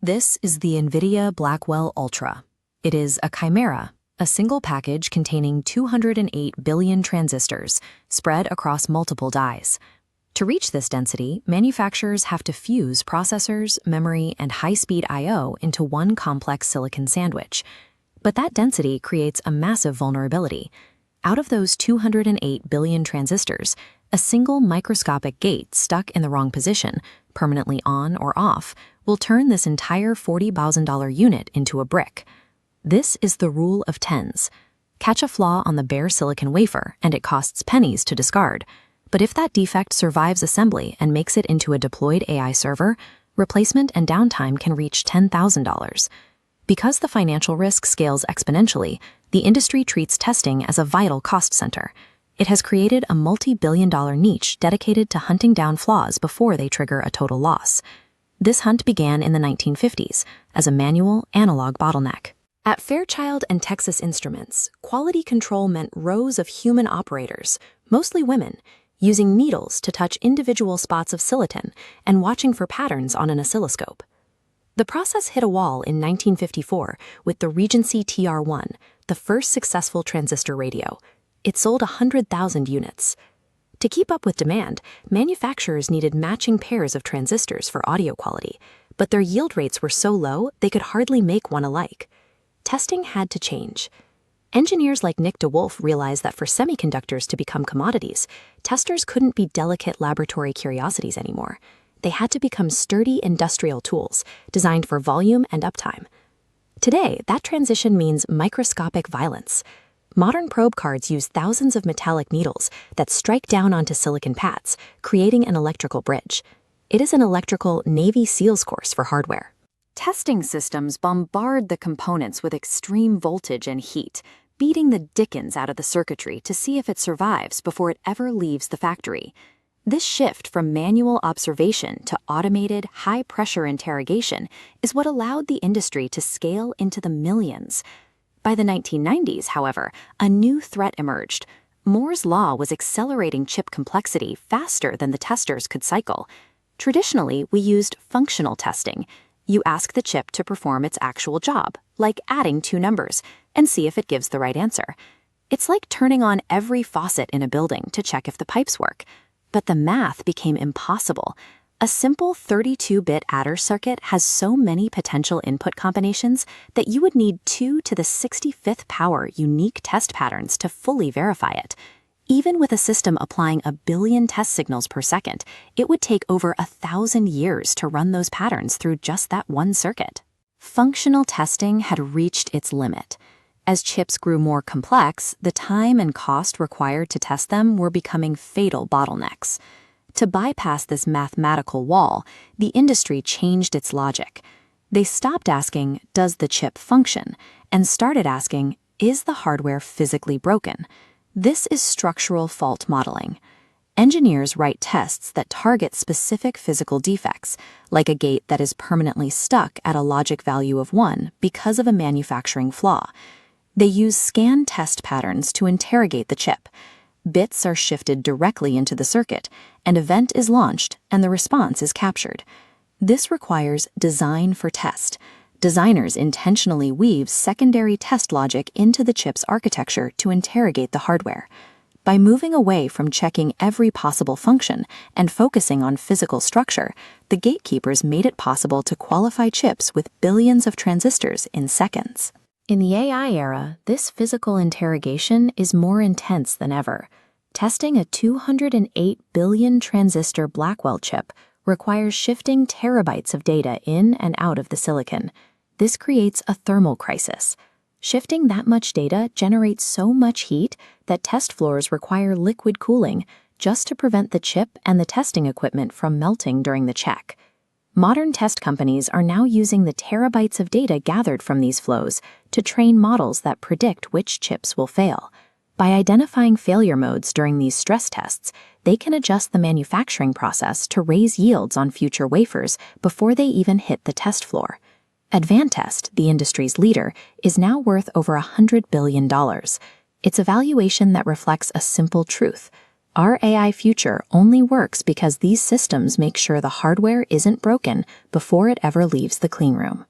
This is the NVIDIA Blackwell Ultra. It is a chimera, a single package containing 208 billion transistors spread across multiple dies. To reach this density, manufacturers have to fuse processors, memory, and high-speed I/O into one complex silicon sandwich. But that density creates a massive vulnerability. Out of those 208 billion transistors, a single microscopic gate stuck in the wrong position, permanently on or off, will turn this entire $40,000 unit into a brick. This is the rule of tens. Catch a flaw on the bare silicon wafer, and it costs pennies to discard. But if that defect survives assembly and makes it into a deployed AI server, replacement and downtime can reach $10,000. Because the financial risk scales exponentially, the industry treats testing as a vital cost center. It has created a multi-billion-dollar niche dedicated to hunting down flaws before they trigger a total loss. This hunt began in the 1950s as a manual, analog bottleneck. At Fairchild and Texas Instruments, quality control meant rows of human operators, mostly women, using needles to touch individual spots of silicon and watching for patterns on an oscilloscope. The process hit a wall in 1954 with the Regency TR-1, the first successful transistor radio. It sold 100,000 units. To keep up with demand, manufacturers needed matching pairs of transistors for audio quality, but their yield rates were so low they could hardly make one alike. Testing had to change. Engineers like Nick DeWolf realized that for semiconductors to become commodities, testers couldn't be delicate laboratory curiosities anymore. They had to become sturdy industrial tools, designed for volume and uptime. Today, that transition means microscopic violence. Modern probe cards use thousands of metallic needles that strike down onto silicon pads, creating an electrical bridge. It is an electrical Navy SEALs course for hardware. Testing systems bombard the components with extreme voltage and heat, beating the dickens out of the circuitry to see if it survives before it ever leaves the factory. This shift from manual observation to automated, high-pressure interrogation is what allowed the industry to scale into the millions. By the 1990s, however, a new threat emerged. Moore's law was accelerating chip complexity faster than the testers could cycle. Traditionally, we used functional testing. You ask the chip to perform its actual job, like adding two numbers, and see if it gives the right answer. It's like turning on every faucet in a building to check if the pipes work. But the math became impossible. A simple 32-bit adder circuit has so many potential input combinations that you would need 2 to the 65th power unique test patterns to fully verify it. Even with a system applying 1 billion test signals per second, it would take over 1,000 years to run those patterns through just that one circuit. Functional testing had reached its limit. As chips grew more complex, the time and cost required to test them were becoming fatal bottlenecks. To bypass this mathematical wall, the industry changed its logic. They stopped asking, does the chip function, and started asking, is the hardware physically broken? This is structural fault modeling. Engineers write tests that target specific physical defects, like a gate that is permanently stuck at a logic value of 1 because of a manufacturing flaw. They use scan test patterns to interrogate the chip. Bits are shifted directly into the circuit, an event is launched, and the response is captured. This requires design for test. Designers intentionally weave secondary test logic into the chip's architecture to interrogate the hardware. By moving away from checking every possible function and focusing on physical structure, the gatekeepers made it possible to qualify chips with billions of transistors in seconds. In the AI era, this physical interrogation is more intense than ever. Testing a 208 billion transistor Blackwell chip requires shifting terabytes of data in and out of the silicon. This creates a thermal crisis. Shifting that much data generates so much heat that test floors require liquid cooling just to prevent the chip and the testing equipment from melting during the check. Modern test companies are now using the terabytes of data gathered from these flows to train models that predict which chips will fail. By identifying failure modes during these stress tests, they can adjust the manufacturing process to raise yields on future wafers before they even hit the test floor. Advantest, the industry's leader, is now worth over $100 billion. It's a valuation that reflects a simple truth. Our AI future only works because these systems make sure the hardware isn't broken before it ever leaves the cleanroom.